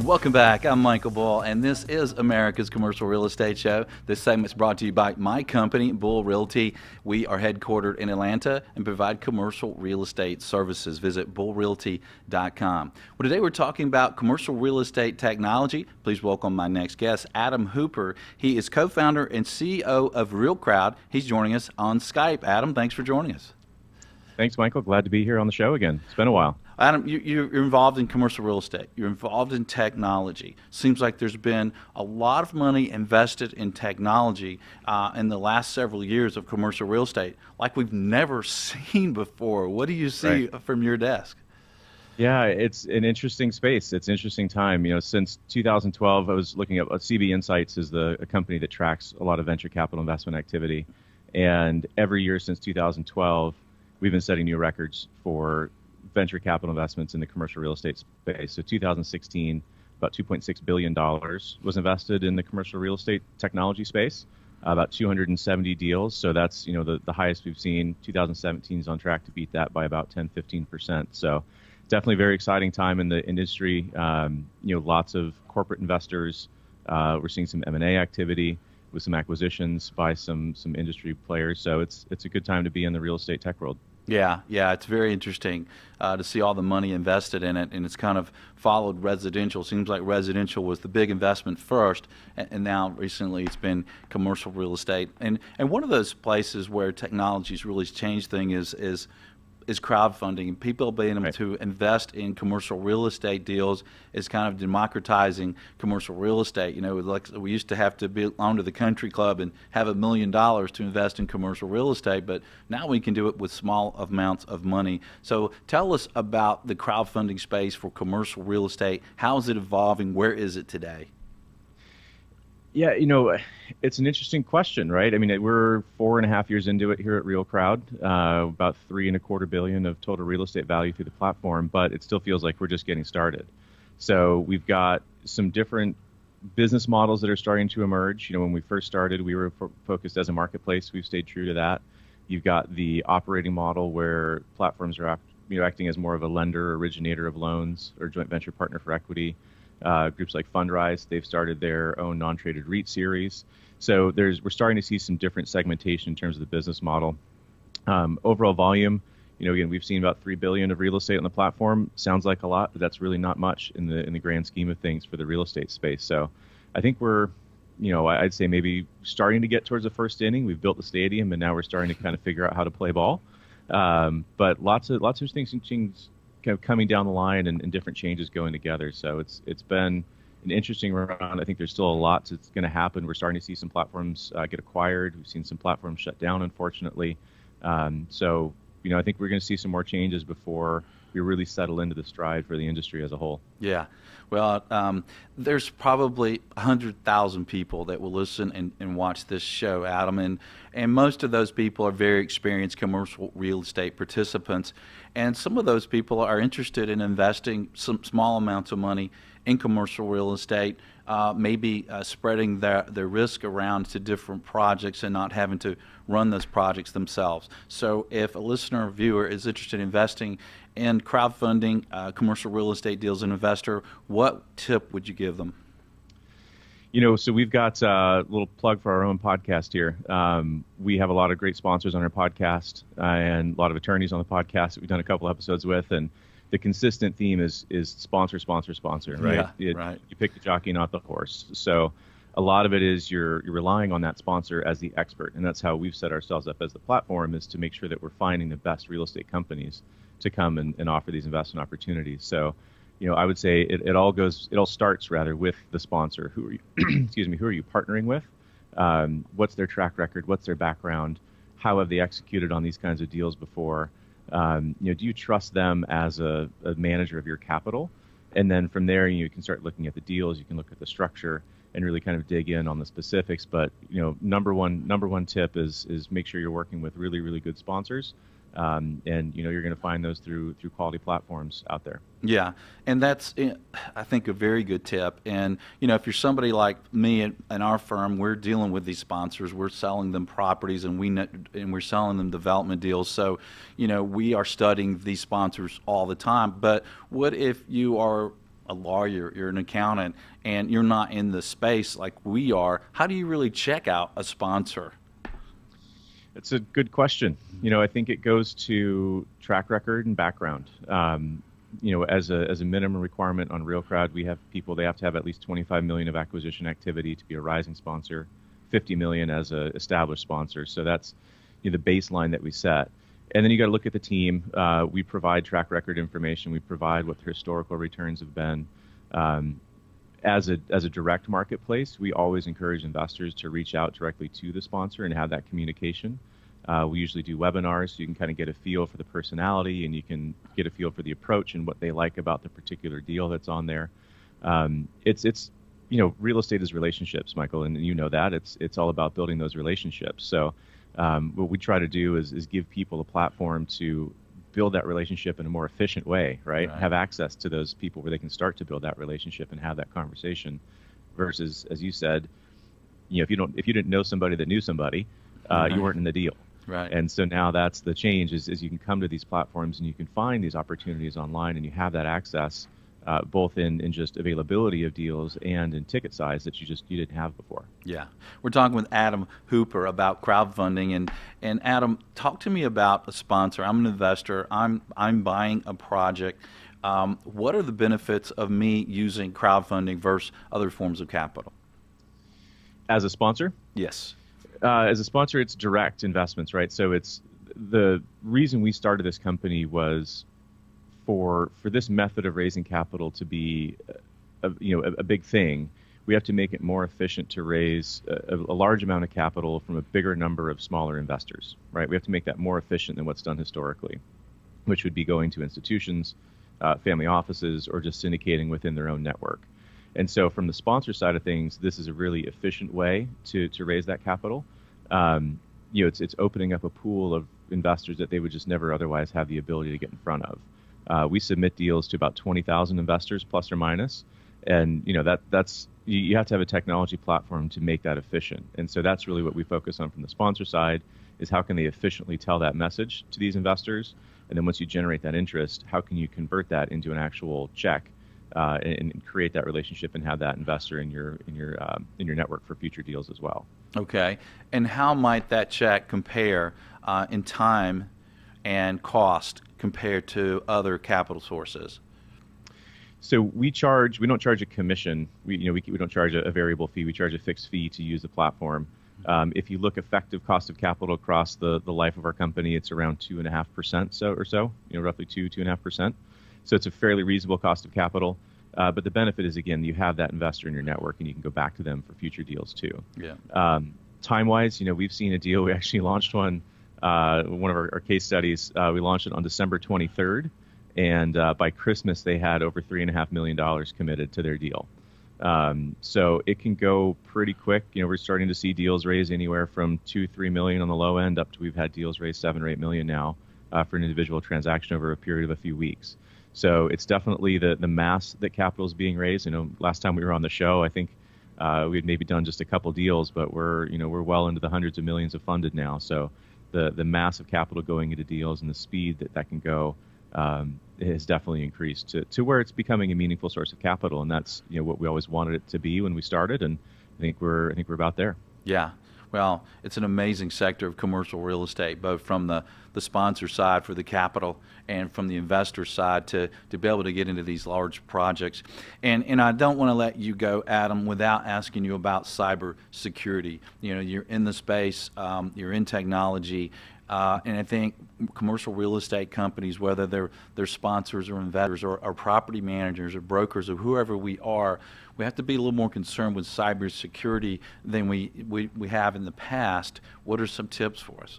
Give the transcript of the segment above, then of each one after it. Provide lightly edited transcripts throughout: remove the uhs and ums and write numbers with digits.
Welcome back. I'm Michael Bull, and this is America's Commercial Real Estate Show. This segment is brought to you by my company, Bull Realty. We are headquartered in Atlanta and provide commercial real estate services. Visit bullrealty.com. Well, today we're talking about commercial real estate technology. Please welcome my next guest, Adam Hooper. He is co-founder and CEO of RealCrowd. He's joining us on Skype. Adam, thanks for joining us. Thanks, Michael. Glad to be here on the show again. It's been a while. Adam, you're involved in commercial real estate. You're involved in technology. Seems like there's been a lot of money invested in technology in the last several years of commercial real estate, like we've never seen before. What do you see from your desk? Yeah, it's an interesting space. It's an interesting time. You know, since 2012, I was looking at CB Insights is a company that tracks a lot of venture capital investment activity, and every year since 2012, we've been setting new records for venture capital investments in the commercial real estate space. So 2016, about $2.6 billion was invested in the commercial real estate technology space, about 270 deals. So that's, you know, the highest we've seen. 2017 is on track to beat that by about 10-15%. So definitely a very exciting time in the industry. You know, lots of corporate investors. We're seeing some M&A activity with some acquisitions by some industry players. So it's a good time to be in the real estate tech world. Yeah, it's very interesting to see all the money invested in it, and it's kind of followed residential. Seems like residential was the big investment first, and now recently it's been commercial real estate. And one of those places where technology's really changed things is crowdfunding, and people being able to invest in commercial real estate deals is kind of democratizing commercial real estate. You know, like we used to have to belong to the country club and have $1 million to invest in commercial real estate, but now we can do it with small amounts of money. So tell us about the crowdfunding space for commercial real estate. How is it evolving? Where is it today? Yeah, you know, it's an interesting question, right? I mean, we're 4.5 years into it here at RealCrowd, about $3.25 billion of total real estate value through the platform, but it still feels like we're just getting started. So we've got some different business models that are starting to emerge. You know, when we first started, we were focused as a marketplace. We've stayed true to that. You've got the operating model where platforms are acting as more of a lender, originator of loans, or joint venture partner for equity. Groups like Fundrise, they've started their own non-traded REIT series. So we're starting to see some different segmentation in terms of the business model. Overall volume, you know, again, we've seen about $3 billion of real estate on the platform. Sounds like a lot, but that's really not much in the grand scheme of things for the real estate space. So I think we're, you know, I'd say maybe starting to get towards the first inning. We've built the stadium, and now we're starting to kind of figure out how to play ball. But lots of things kind of coming down the line and different changes going together. So it's been an interesting run. I think there's still a lot that's going to happen. We're starting to see some platforms get acquired. We've seen some platforms shut down, unfortunately. So, you know, I think we're going to see some more changes before we really settle into the stride for the industry as a whole. Yeah. Well, there's probably 100,000 people that will listen and watch this show, Adam, and most of those people are very experienced commercial real estate participants, and some of those people are interested in investing some small amounts of money in commercial real estate, maybe spreading their risk around to different projects and not having to run those projects themselves. So if a listener or viewer is interested in investing in crowdfunding commercial real estate deals, an investor, what tip would you give them? You know, so we've got a little plug for our own podcast here. We have a lot of great sponsors on our podcast and a lot of attorneys on the podcast that we've done a couple episodes with, and the consistent theme is sponsor, right? Yeah, right. You pick the jockey, not the horse. So a lot of it is you're relying on that sponsor as the expert, and that's how we've set ourselves up as the platform, is to make sure that we're finding the best real estate companies to come and offer these investment opportunities. So, you know, I would say it all starts with the sponsor. Who are you, who are you partnering with? What's their track record? What's their background? How have they executed on these kinds of deals before? You know, do you trust them as a manager of your capital? And then from there, you can start looking at the deals. You can look at the structure and really kind of dig in on the specifics. But, you know, number one tip is make sure you're working with really, really good sponsors. And you're going to find those through quality platforms out there. Yeah, and that's, I think, a very good tip. And, if you're somebody like me in our firm, we're dealing with these sponsors. We're selling them properties, and we're selling them development deals. So, we are studying these sponsors all the time. But what if you are a lawyer, you're an accountant, and you're not in the space like we are? How do you really check out a sponsor? It's a good question. I think it goes to track record and background. As a minimum requirement on RealCrowd, we have people, they have to have at least 25 million of acquisition activity to be a rising sponsor, 50 million as an established sponsor. So that's the baseline that we set. And then you got to look at the team. We provide track record information. We provide what their historical returns have been. As a direct marketplace, we always encourage investors to reach out directly to the sponsor and have that communication. We usually do webinars, so you can kind of get a feel for the personality, and you can get a feel for the approach and what they like about the particular deal that's on there. It's real estate is relationships, Michael, and you know that. It's all about building those relationships. So what we try to do is give people a platform to build that relationship in a more efficient way, right? Have access to those people where they can start to build that relationship and have that conversation. Versus, as you said, if you didn't know somebody that knew somebody, you weren't in the deal. Right. And so now that's the change is you can come to these platforms and you can find these opportunities online, and you have that access both in just availability of deals and in ticket size that you didn't have before. Yeah. We're talking with Adam Hooper about crowdfunding, and Adam, talk to me about a sponsor. I'm an investor. I'm buying a project. What are the benefits of me using crowdfunding versus other forms of capital? As a sponsor? Yes. As a sponsor, it's direct investments, right? So it's the reason we started this company was for this method of raising capital to be a big thing. We have to make it more efficient to raise a large amount of capital from a bigger number of smaller investors, right? We have to make that more efficient than what's done historically, which would be going to institutions, family offices, or just syndicating within their own network. And so from the sponsor side of things, this is a really efficient way to raise that capital. It's opening up a pool of investors that they would just never otherwise have the ability to get in front of. We submit deals to about 20,000 investors plus or minus. And that's you have to have a technology platform to make that efficient. And so that's really what we focus on from the sponsor side, is how can they efficiently tell that message to these investors? And then once you generate that interest, how can you convert that into an actual check? And create that relationship and have that investor in your network for future deals as well. Okay, and how might that check compare in time and cost compared to other capital sources? So we don't charge a commission. We don't charge a variable fee. We charge a fixed fee to use the platform. If you look effective cost of capital across the life of our company, it's around 2.5% or so, roughly 2.5%. So it's a fairly reasonable cost of capital. But the benefit is, again, you have that investor in your network, and you can go back to them for future deals too. Yeah. Time-wise, we've seen a deal. We actually launched one of our case studies. We launched it on December 23rd, and by Christmas they had over $3.5 million committed to their deal. So it can go pretty quick. We're starting to see deals raise anywhere from $2-3 million on the low end up to we've had deals raise $7 or $8 million now for an individual transaction over a period of a few weeks. So it's definitely the mass that capital is being raised. Last time we were on the show, I think we had maybe done just a couple deals, but we're well into the hundreds of millions of funded now. So the mass of capital going into deals and the speed that can go has definitely increased to where it's becoming a meaningful source of capital, and that's what we always wanted it to be when we started, and I think we're about there. Yeah. Well, it's an amazing sector of commercial real estate, both from the sponsor side for the capital and from the investor side to be able to get into these large projects. And I don't want to let you go, Adam, without asking you about cybersecurity. You're in the space, you're in technology, and I think commercial real estate companies, whether they're sponsors or investors or property managers or brokers or whoever we are, we have to be a little more concerned with cybersecurity than we have in the past. What are some tips for us?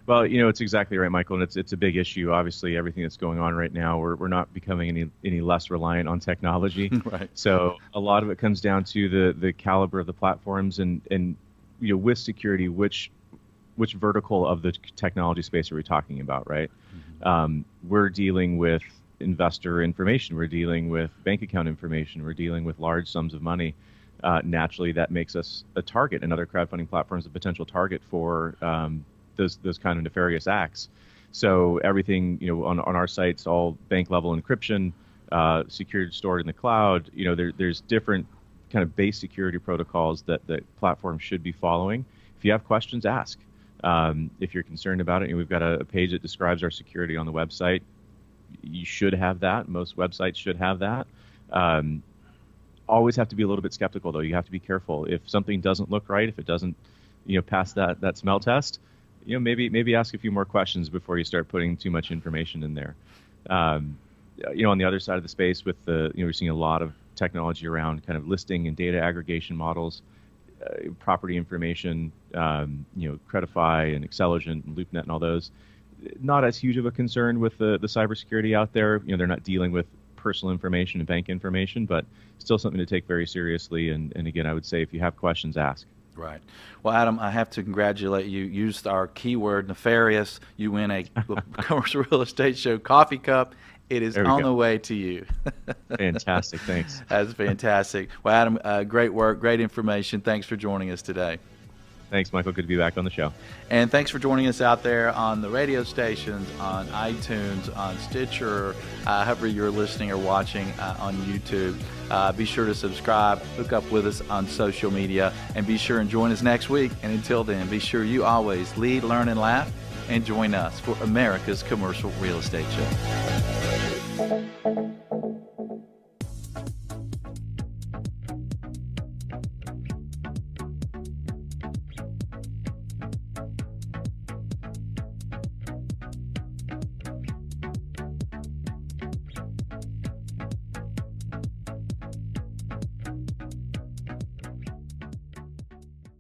Well, it's exactly right, Michael, and it's a big issue. Obviously, everything that's going on right now, we're not becoming any less reliant on technology. Right. So a lot of it comes down to the caliber of the platforms and with security, which which vertical of the technology space are we talking about, right? We're dealing with investor information. We're dealing with bank account information. We're dealing with large sums of money. Naturally, that makes us a target, and other crowdfunding platforms a potential target for those kind of nefarious acts. So everything, on our sites, all bank level encryption, secured, stored in the cloud. There's different kind of base security protocols that the platform should be following. If you have questions, ask. If you're concerned about it, we've got a page that describes our security on the website. You should have that. Most websites should have that. Always have to be a little bit skeptical, though. You have to be careful. If something doesn't look right, if it doesn't, pass that smell test, maybe ask a few more questions before you start putting too much information in there. On the other side of the space, with we're seeing a lot of technology around kind of listing and data aggregation models, property information, Credify and Xceligent and LoopNet and all those. Not as huge of a concern with the cybersecurity out there. They're not dealing with personal information and bank information, but still something to take very seriously. And again, I would say if you have questions, ask. Right. Well, Adam, I have to congratulate you. Used our keyword nefarious. You win a commercial real estate show coffee cup. It is on the way to you. Fantastic. Thanks. That's fantastic. Well, Adam, great work, great information. Thanks for joining us today. Thanks, Michael. Good to be back on the show. And thanks for joining us out there on the radio stations, on iTunes, on Stitcher, however you're listening or watching on YouTube. Be sure to subscribe, hook up with us on social media, and be sure and join us next week. And until then, be sure you always lead, learn, and laugh, and join us for America's Commercial Real Estate Show.